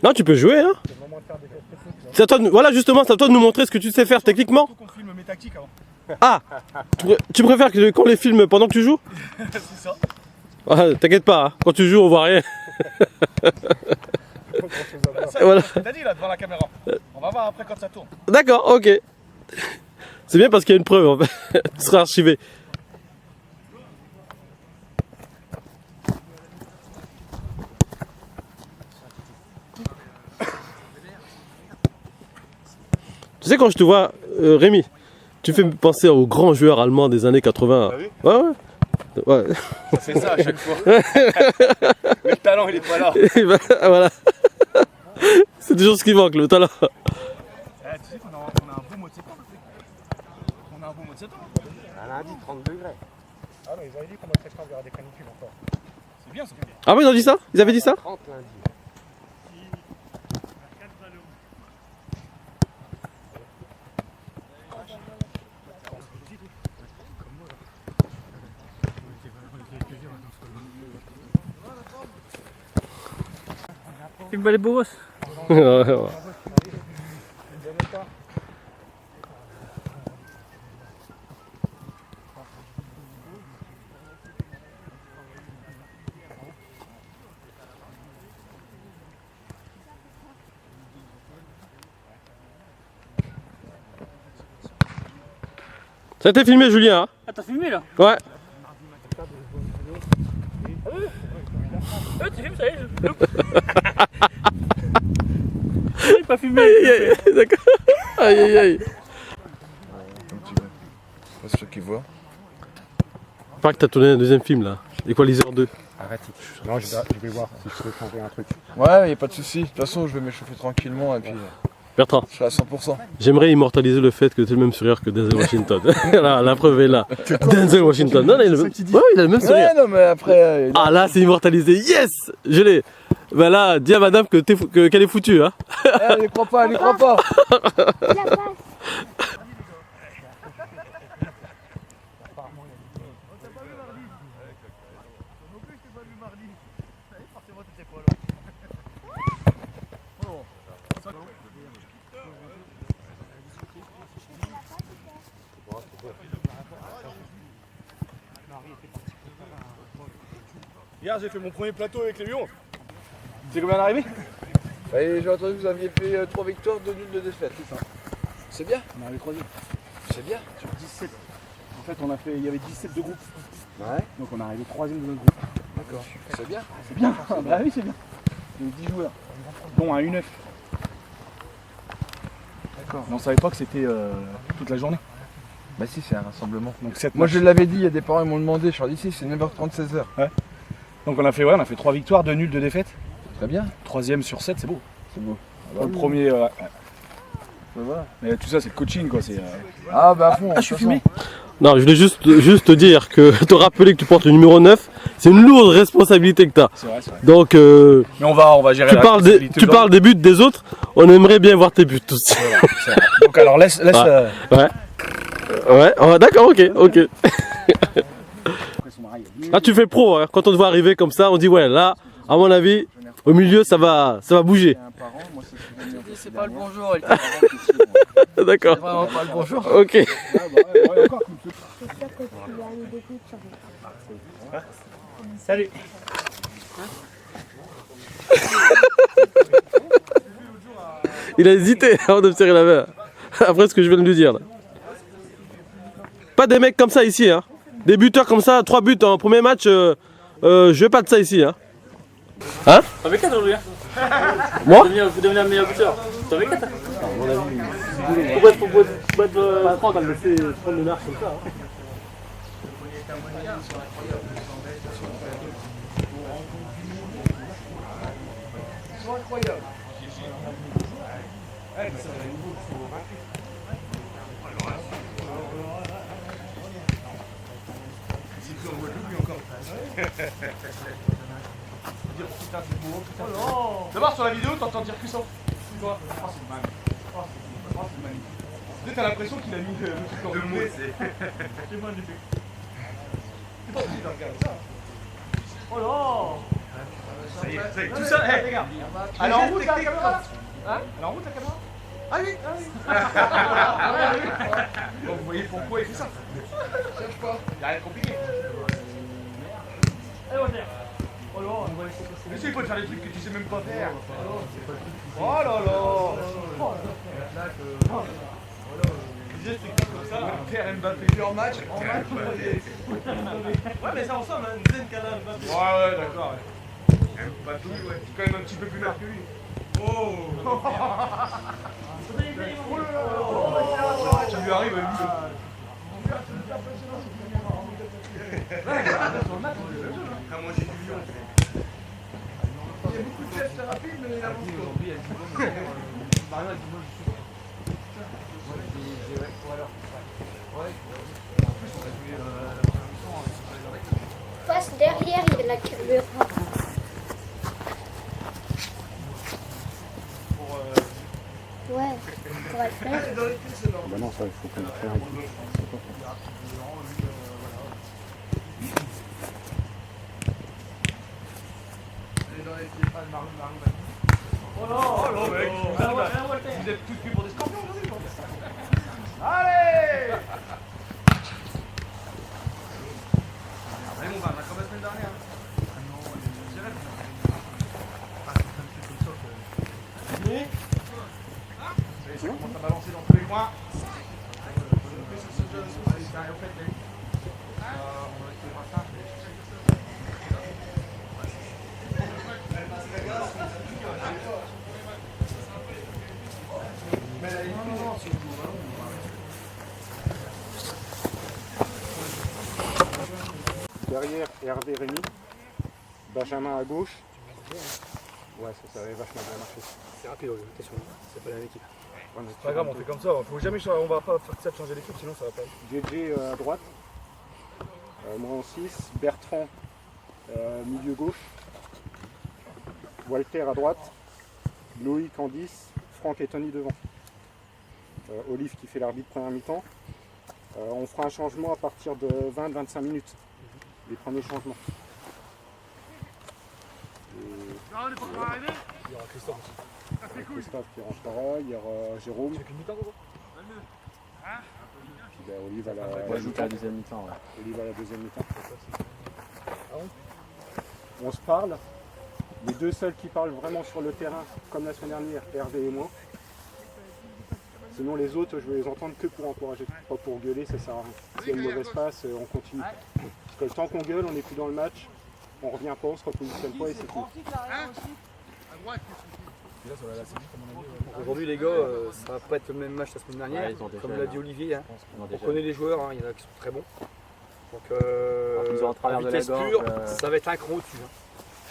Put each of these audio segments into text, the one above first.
Non, tu peux jouer, hein. C'est à toi de... Voilà, justement, c'est à toi de nous montrer ce que tu sais faire techniquement. Faut qu'on filme mes tactiques avant. Ah, tu préfères qu'on les filme pendant que tu joues? C'est ça. Ah, t'inquiète pas, hein. Quand tu joues, on voit rien. Voilà. T'as dit là devant la caméra. On va voir après quand ça tourne. D'accord, ok. C'est bien parce qu'il y a une preuve, en fait. Tu seras archivé. Tu sais, quand je te vois, Rémi, tu fais penser aux grands joueurs allemands des années 80. T'as vu? Ouais. Ça fait ça à chaque fois. Mais le talent il est pas là. Et ben, voilà. C'est toujours ce qui manque, le talent. Tu sais qu'on a un beau mois de septembre. On a un beau mois de septembre. Un lundi, 30 degrés. Ah non, ils avaient dit qu'on mois de septembre il y aura des canicules encore. C'est bien ça. Ah oui, ils ont dit ça? Ils avaient dit ça? 30 lundi. Filme les beaux gosses. Ça a été filmé, Julien, hein? Ah, t'as filmé là? Ouais. Tu filmes, ça y est, je loupe. J'ai pas filmé. D'accord. Aïe aïe aïe. Comme tu veux. C'est ceux qui voient. Pas que t'as tourné un deuxième film là. Equalizer 2. Arrête. Non, je vais voir si je peux changer un truc. Ouais, y a pas de souci. De toute façon, je vais m'échauffer tranquillement et puis Bertrand, je suis à 100%. j'aimerais immortaliser le fait que tu es le même sourire que Denzel Washington. Là, la preuve est là. Denzel Washington. Non, non, il a le même... Ouais, il a le même sourire. Ouais, non, mais après. Ah là, c'est immortalisé. Yes, je l'ai. Ben là, dis à madame que qu'elle est foutue, hein. Elle n'y croit pas, elle n'y croit pas. Hier j'ai fait mon premier plateau avec les lions. C'est combien d'arrivées? Et j'ai entendu que vous aviez fait 3 victoires, 2 nuls, 2 défaites, c'est ça? C'est bien? On est arrivé troisième. C'est bien. Sur 17. En fait il y avait 17 de groupes. Ouais. Donc on est arrivé troisième de notre groupe. D'accord. C'est bien. C'est bien. Bah oui c'est bien. Il y a 10 joueurs. Dont un U9. D'accord. Mais on savait pas que c'était toute la journée. Bah si, c'est un rassemblement. Donc 7 Moi je l'avais dit, il y a des parents qui m'ont demandé, je leur ai dit si, c'est 9h30, 16h. Donc on a fait 3 victoires, 2 nuls, 2 défaites. Très bien. Troisième sur 7, c'est beau. C'est beau. Pour le premier. Bah, voilà. Mais tout ça c'est le coaching quoi. C'est, Ah bah à fond. je suis filmé. Non, je voulais juste te dire que te rappeler que tu portes le numéro 9, c'est une lourde responsabilité que tu as. C'est vrai, c'est vrai. Donc, Mais on va gérer tu la parles responsabilité des, des buts des autres, on aimerait bien voir tes buts tous. C'est vrai. Donc alors laisse. Ouais, d'accord, ok. Là, tu fais pro, hein. Quand on te voit arriver comme ça, on dit ouais, là, à mon avis, au milieu, ça va bouger. C'est pas le bonjour. D'accord. C'est vraiment pas le bonjour. Ok. Salut. Il a hésité avant de me serrer la main. Après ce que je viens de lui dire. Là. Pas des mecs comme ça ici. Hein. Des buteurs comme ça, 3 buts en premier match. Je veux pas de ça ici. Hein. Hein? T'en avais 4 aujourd'hui. Moi? Vous devenez un meilleur buteur. T'en avais 4. Faut être patron, t'as laissé prendre le large comme ça. Hein. D'abord sur la vidéo, t'entends dire que ça. Toi. Oh, c'est mal. Oh, c'est magnifique. T'as l'impression qu'il a mis le truc en doublé. C'est magnifique. C'est pas obligé de regarder ça. Oh là. Ça y est. Tout ça, hey, les gars. Elle est en route la caméra. Hein? Elle est en route la caméra. Ah oui, ah oui. Donc vous voyez pourquoi il fait ça. Cherche pas. Il n'y a rien de compliqué. Mais si, il faut te faire des trucs que tu sais même pas faire. Oh là là. Des trucs comme ça. Pierre Mbappé. En match, Ouais, mais ça ressemble à une dizaine canal. Ouais, d'accord. Mbappé, ouais. C'est quand même un petit peu plus large que lui. Oh. Tu lui arrive, lui. Ah, moi j'ai du lion. il y a beaucoup de tests rapides, mais il avance pas. Passe derrière, il y a la caméra. Ouais, ça va le faire. Bah non, ça, il faut qu'on crée un truc. Oh là, mec. Vous êtes tous pris pour des scorpions aujourd'hui, quoi. Allez. Allez mon gars, on a comme la semaine dernière. Ça commence à balancer dans tous les coins. Derrière, Hervé Rémy. Benjamin à gauche. Ouais, ça avait vachement bien marché. C'est rapide, attention, c'est pas la même équipe. C'est Pas grave, on fait comme ça. Faut jamais, on va pas faire ça de changer d'équipe, sinon ça va pas. JJ à droite. Moi en 6. Bertrand, milieu gauche. Walter à droite. Loïc en 10. Franck et Tony devant. Olive qui fait l'arbitre première mi-temps. On fera un changement à partir de 20-25 minutes. Les premiers changements. Non, on est pas encore arrivé. Il y aura Christophe qui rentrera, il y aura Jérôme. Tu fais qu'une mi-temps, gros Puis ben, Olive à la deuxième mi-temps. Olive à la deuxième mi-temps. On se parle. Les deux seuls qui parlent vraiment sur le terrain, comme la semaine dernière, Hervé et moi. Sinon les autres, je vais les entendre que pour encourager, pas pour gueuler, ça sert à rien. S'il y a une mauvaise passe, on continue. Parce que le temps qu'on gueule, on n'est plus dans le match, on revient pas, on se repositionne pas et c'est tout. Aujourd'hui les gars, ça va pas être le même match la semaine dernière, comme l'a dit Olivier. Hein. On connaît les joueurs, hein, il y en a qui sont très bons. Donc en vitesse pure, ça va être un cran au-dessus. Hein.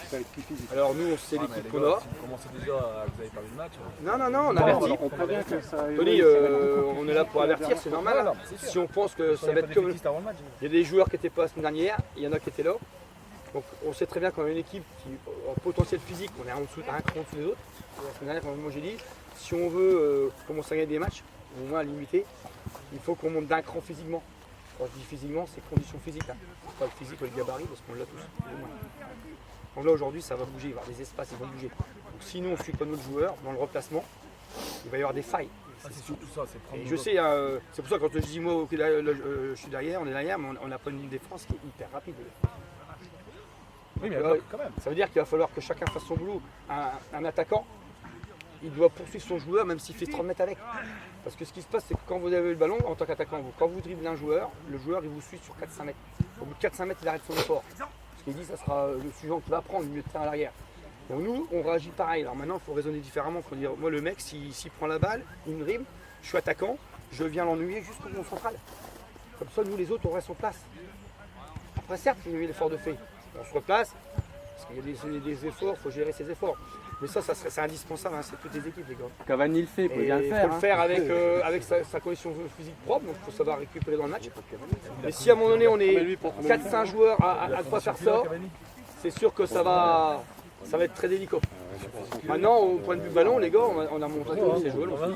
Ça va être plus physique. Alors nous, c'est l'équipe qu'on a. Commencez déjà, vous avez parlé du match. Non, on avertit. On prévient que ça Tony, on est là pour avertir, c'est normal. Si on pense que ça va être comme... Il y a des joueurs qui n'étaient pas la semaine dernière, il y en a qui étaient là. Donc on sait très bien qu'on a une équipe qui, en potentiel physique, on est en dessous, un cran en dessous des autres. La semaine dernière, comme moi j'ai dit, si on veut commencer à gagner des matchs, au moins à limiter, il faut qu'on monte d'un cran physiquement. Quand je dis physiquement, c'est condition physique. Hein. Pas le physique ou le gabarit, parce qu'on l'a tous. Plus ou moins. Donc là aujourd'hui ça va bouger, il va y avoir des espaces, ils vont bouger. Donc sinon on ne suit pas notre joueur dans le replacement, il va y avoir des failles. C'est surtout ça, c'est prendre. Et je sais, hein, c'est pour ça que quand je dis moi okay, je suis derrière, on est derrière, mais on n'a pas une ligne de défense qui est hyper rapide. Oui, mais quand même. Ça veut dire qu'il va falloir que chacun fasse son boulot. Un attaquant, il doit poursuivre son joueur même s'il fait 30 mètres avec. Parce que ce qui se passe, c'est que quand vous avez le ballon, en tant qu'attaquant, quand vous dribblez un joueur, le joueur il vous suit sur 4-5 mètres. Au bout de 4-5 mètres, il arrête son effort. Ce qu'il dit, ça sera le suivant qui va prendre, le milieu de terrain à l'arrière. Donc nous, on réagit pareil. Alors maintenant, il faut raisonner différemment. Il faut dire, moi le mec, s'il prend la balle, il me dribble, je suis attaquant, je viens l'ennuyer jusqu'au rond central. Comme ça, nous les autres, on reste en place. Après, certes, il y a eu l'effort de fait. On se replace, parce qu'il y a des efforts, il faut gérer ses efforts. Mais ça c'est indispensable, hein, c'est toutes les équipes, les gars. Cavani le fait, il faut bien le Il faire. faut le faire avec sa condition physique propre, donc il faut savoir récupérer dans le match. Mais si à un moment donné on est 4-5 joueurs à pas faire ça, c'est sûr que ça va être très délicat. Maintenant, au point de vue ballon, les gars, on a montré que c'est joué aussi.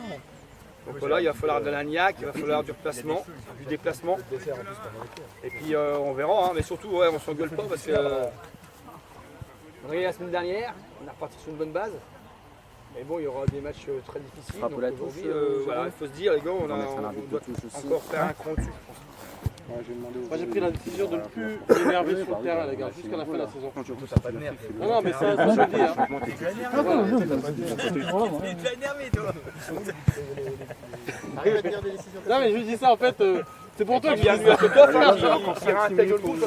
Donc voilà, il va falloir de la niaque, il va falloir du replacement, du déplacement. Et puis on verra, hein, mais surtout, ouais, on s'engueule pas parce que On a gagné la semaine dernière, on est reparti sur une bonne base. Mais bon, il y aura des matchs très difficiles. Donc aujourd'hui, voilà, il faut se dire, les gars, on doit encore faire un cran dessus, je pense. Ouais, j'ai demandé aux Moi j'ai autres, pris la décision de ne plus m'énerver sur le terrain, les gars, jusqu'à la fin de la saison. Non, non, mais ça, je le dis. Hein. Non, mais je dis ça en fait, c'est pour toi que je dis ça. C'est toi, frère. Quand il y aura un tel goal,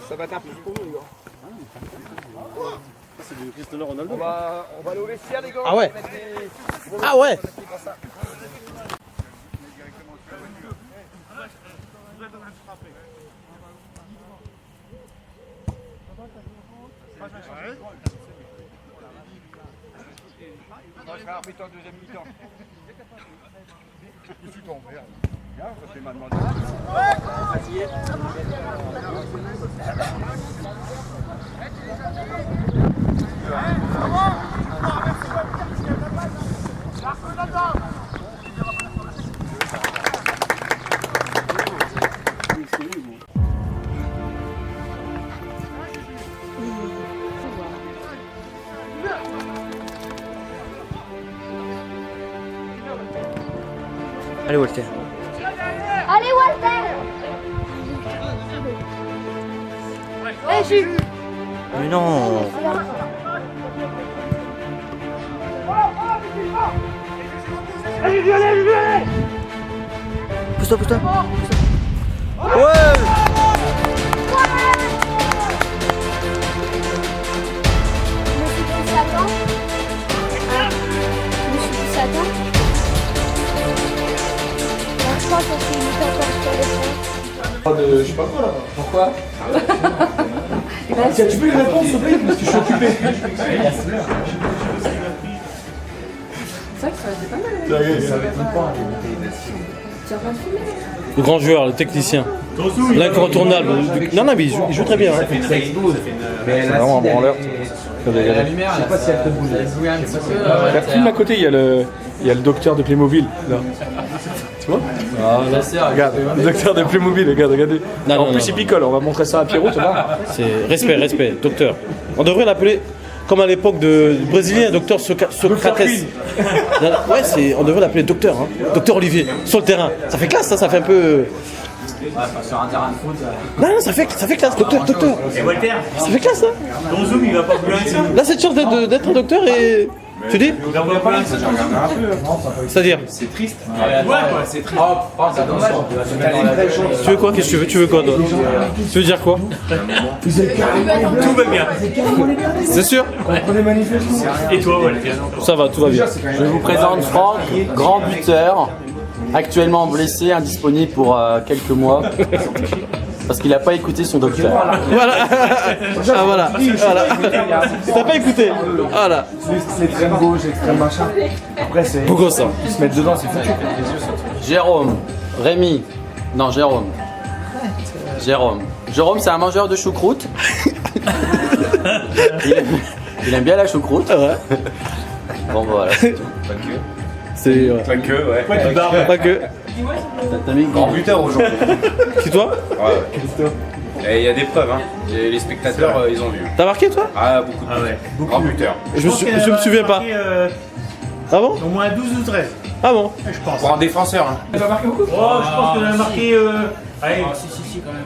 ça va être un plus pour nous, les gars. C'est du Cristiano Ronaldo. On va aller au vestiaire, les gars. Ah ouais. On va mettre des- Ah ouais. On va faire arbitre en deuxième mi-temps. Allez Walter. Allez, Walter! Eh, Jules! Mais non. Pousse-toi, pousse-toi. Ouais. Monsieur du Satan? Monsieur du Satan? Je crois parce qu'il est encore sur le fond. Je sais pas quoi là. Pourquoi Tu peux lui répondre s'il te plaît parce que je suis occupé. Le grand joueur, le technicien. L'incontournable. Non, non, mais il joue très bien. Hein. C'est vraiment un branleur. La lumière, je sais pas si elle te bouge. Elle bouge un petit peu. La film à côté, il y a le docteur de Playmobil. Là. Tu vois Regarde, le docteur de Playmobil, regardez. Non, en non, plus, non, il picole, on va montrer ça à Pierrot, tu vois. C'est respect, docteur. On devrait l'appeler comme à l'époque du Brésilien, docteur Socrates. Ouais, on devrait l'appeler docteur, hein. Docteur Olivier, sur le terrain. Ça fait classe, ça fait un peu. Sur un terrain de foot. Non, ça fait classe, docteur. Et Walter, Ça fait classe, hein. ton zoom il va pas plus loin que ça. Là, cette chance d'être un docteur et. Tu dis Il va pas plus loin que ça. C'est-à-dire C'est triste. Ouais, quoi, c'est triste. Oh, c'est dommage. Tu veux quoi Qu'est-ce que tu veux Tu veux quoi toi Tu veux dire quoi Tout va bien. C'est sûr Et toi, Walter? Ça va, tout va bien. Je vous présente Franck, grand buteur, actuellement blessé, indisponible pour quelques mois, parce qu'il n'a pas écouté son docteur. Voilà. Ah voilà. T'as pas écouté. Voilà. L'extrême gauche, l'extrême machin. Après, c'est. Pourquoi ça Ils se mettent dedans, c'est foutu. Jérôme, Rémi, non Jérôme. Jérôme, c'est un mangeur de choucroute. Il aime bien la choucroute. Ouais. Bon voilà. C'est. Pas que, ouais. Pas que. T'as mis Grand buteur aujourd'hui. C'est toi Et il y a des preuves, hein. Et les spectateurs, ils ont vu. T'as marqué toi Ah, beaucoup de ouais. Grand buteur. Je me souviens pas. Ah bon Au moins 12 ou 13, Ah bon je pense. Pour un défenseur, hein. Oh, je pense qu'on a marqué. Allez, si, quand même.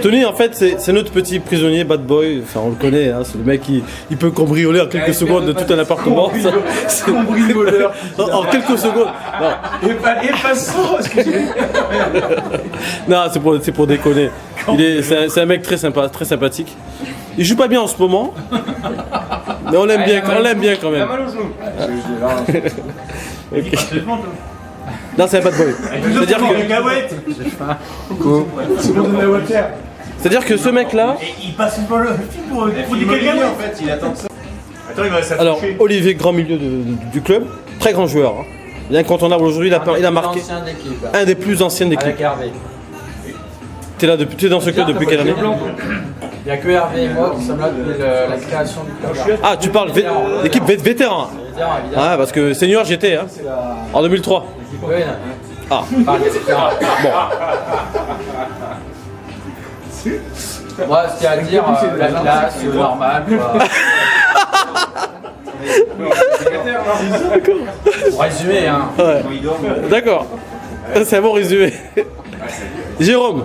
Tony, en fait, c'est notre petit prisonnier bad boy. Enfin, on le connaît, hein. C'est le mec qui peut cambrioler en quelques secondes de tout un appartement. Cambrioleur. En quelques secondes. Non. Et pas ça, parce que j'ai. Non, c'est pour déconner. C'est un mec très sympa, très sympathique. Il joue pas bien en ce moment, mais on l'aime bien quand même. mal au genou. Ok. Non, c'est un bad boy. C'est-à-dire que ce mec-là. Il passe pour le film pour des quelqu'un. En fait, il attend ça. Attends, il va s'afficher. Alors, Olivier, grand milieu du club, très grand joueur. Hein. Il est incontournable aujourd'hui, il a marqué un des plus anciens d'équipe. Avec Hervé. T'es dans ce club depuis quelle année? Il n'y a que Hervé et moi qui sommes là depuis la création du club. Ah, tu parles d'équipe vétéran. Ah, parce que senior j'étais, hein, en 2003. Oui, Ah, enfin, les vétérans. bon. Ouais, ce qu'il y a à dire, la classe, normal, quoi. Pour résumer, hein. Ouais. D'accord. C'est un bon résumé. Jérôme.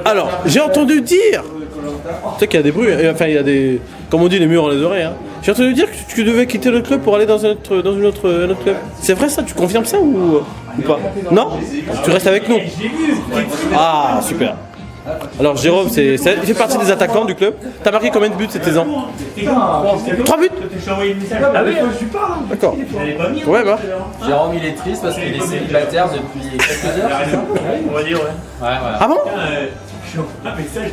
Alors, j'ai entendu dire. Tu sais qu'il y a des bruits, enfin il y a des. Comme on dit, les murs ont les oreilles. Hein. J'ai entendu dire que tu devais quitter le club pour aller dans un autre club. C'est vrai ça? Tu confirmes ça ou pas? Non? Tu restes avec nous? Ah, super. Alors Jérôme, il fait partie des attaquants du club. T'as marqué combien de buts cette saison? 3 buts? D'accord. Ouais, bah. Jérôme, il est triste parce qu'il est célibataire depuis quelques heures, c'est ça? On va dire, ouais. Ouais, voilà. Ah bon?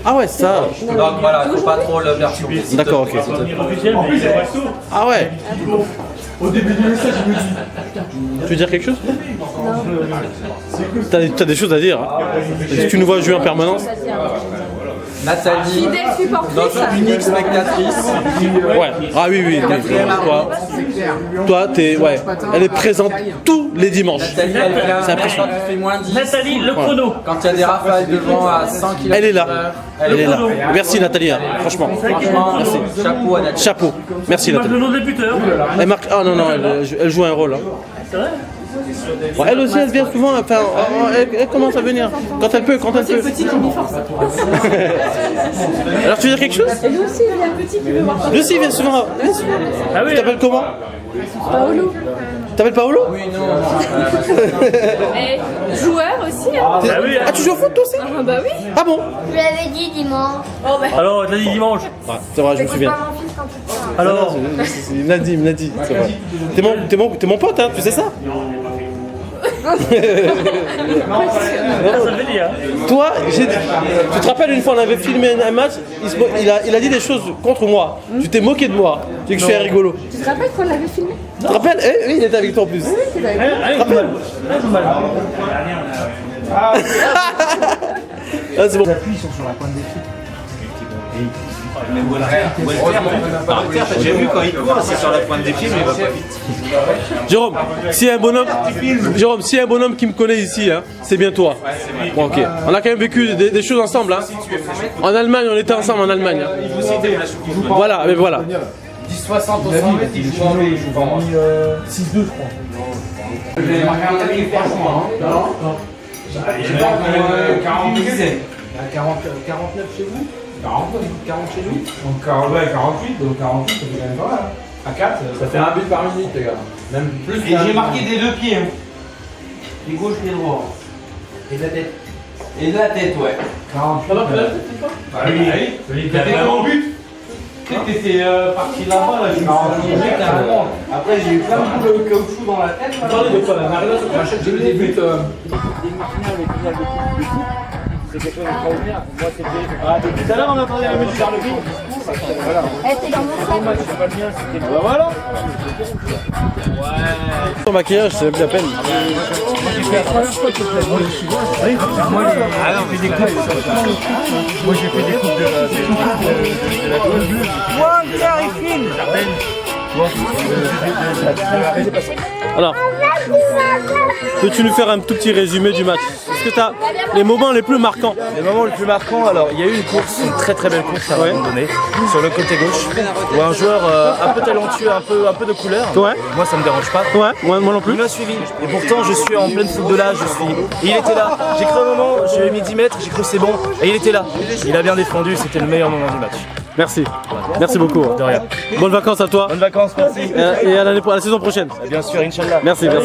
Ah ouais, ça. Donc voilà, faut pas trop le perturber. D'accord, ok. Ah ouais. Au début du message, il me dit. Tu veux dire quelque chose? T'as des choses à dire. Hein. Si tu nous vois jouer en permanence. Nathalie, Fidèle supportrice. notre unique spectatrice. Ouais. Ah oui, oui. Quatrième arrêt. Toi, ouais. Elle est présente tous les dimanches. Nathalie, elle vient C'est impressionnant. quand il fait moins 10. Nathalie, le chrono. Quand il y a des rafales de vent à 100 km/h. Elle est là. Elle est là. Merci Nathalie. Hein. Franchement. Franchement, chapeau à Nathalie. Chapeau. Merci Marque le Nathalie. nom des buteurs. Elle marque. Ah non, non, elle joue un rôle. Hein. C'est vrai? Bon, elle aussi, elle vient souvent. Enfin, elle commence à venir. Quand elle peut, quand elle peut. Alors, tu veux dire quelque chose? Et lui aussi, il y a un petit qui veut voir ça. Lui aussi, il vient souvent. Ah oui. Tu t'appelles comment? Paolo. T'appelles Paolo? Oui, non. Et joueur aussi. Hein. Ah oui. Ah, tu joues au foot toi aussi? Ah bah oui. Ah bon? Je l'avais dit dimanche. Oh bah. Alors, t'as dit dimanche. C'est vrai, je me souviens. Pas mon fils quand tu parles. Alors, Il me l'a dit, c'est vrai. T'es mon pote, hein, tu sais ça? ça fait dire. Toi, tu te rappelles une fois on avait filmé un match, il a dit des choses contre moi. Tu t'es moqué de moi. Tu sais que je suis un rigolo. Tu te rappelles qu'on l'avait filmé? Tu te rappelles? Eh oui, il était avec toi en plus. Allez, Ah, c'est bon. J'ai vu quand il court, c'est sur la pointe des pieds, mais il va pas vite. Jérôme, s'il y a un bonhomme qui me connaît ici, hein, c'est bien toi. Bon, ok. On a quand même vécu des choses ensemble. Hein. En Allemagne, on était ensemble en Allemagne. Hein. Voilà, mais voilà. 10-60 au 100 mètres, il joue en V, il joue pas moi. 6-2, je crois. J'ai marqué un avis, franchement. J'ai pas 49 chez vous? 40 chez nous? Donc, ouais, 48, donc 48, ça fait quand même pas mal. À 4, Ça fait un but par minute, les gars. Même plus. Et j'ai marqué des deux pieds. Hein. Pied gauche, pied droit. Et de la tête. Et de la tête, ouais. 48. Bah oui, t'étais en but. Tu sais que t'étais parti là-bas, là, j'ai carrément. Après, j'ai eu plein de coups de caoutchouc dans la tête. Attendez, de quoi la marée J'ai eu des buts. C'est quelque chose d'extraordinaire. Moi, c'était. Tout à l'heure, on entendait la musique vers le vide. Elle était dans mon sac. Bah voilà. Ton maquillage, c'est plus la peine. Alors, peux-tu nous faire un tout petit résumé du match? Est-ce que tu as les moments les plus marquants? Les moments les plus marquants, alors il y a eu une course, une très très belle course à un moment donné, sur le côté gauche, où un joueur un peu talentueux, un peu de couleur, Ouais. moi ça me dérange pas, Ouais, moi non plus. il m'a suivi, et pourtant je suis en pleine foot de l'âge, et il était là, j'ai cru un moment, j'ai mis 10 mètres, j'ai cru c'est bon, et il était là, il a bien défendu, c'était le meilleur moment du match. Merci. Merci beaucoup. De rien. Bonnes vacances à toi. Bonnes vacances, merci. Et à la saison prochaine. Bien sûr, Inch'Allah. Merci, merci.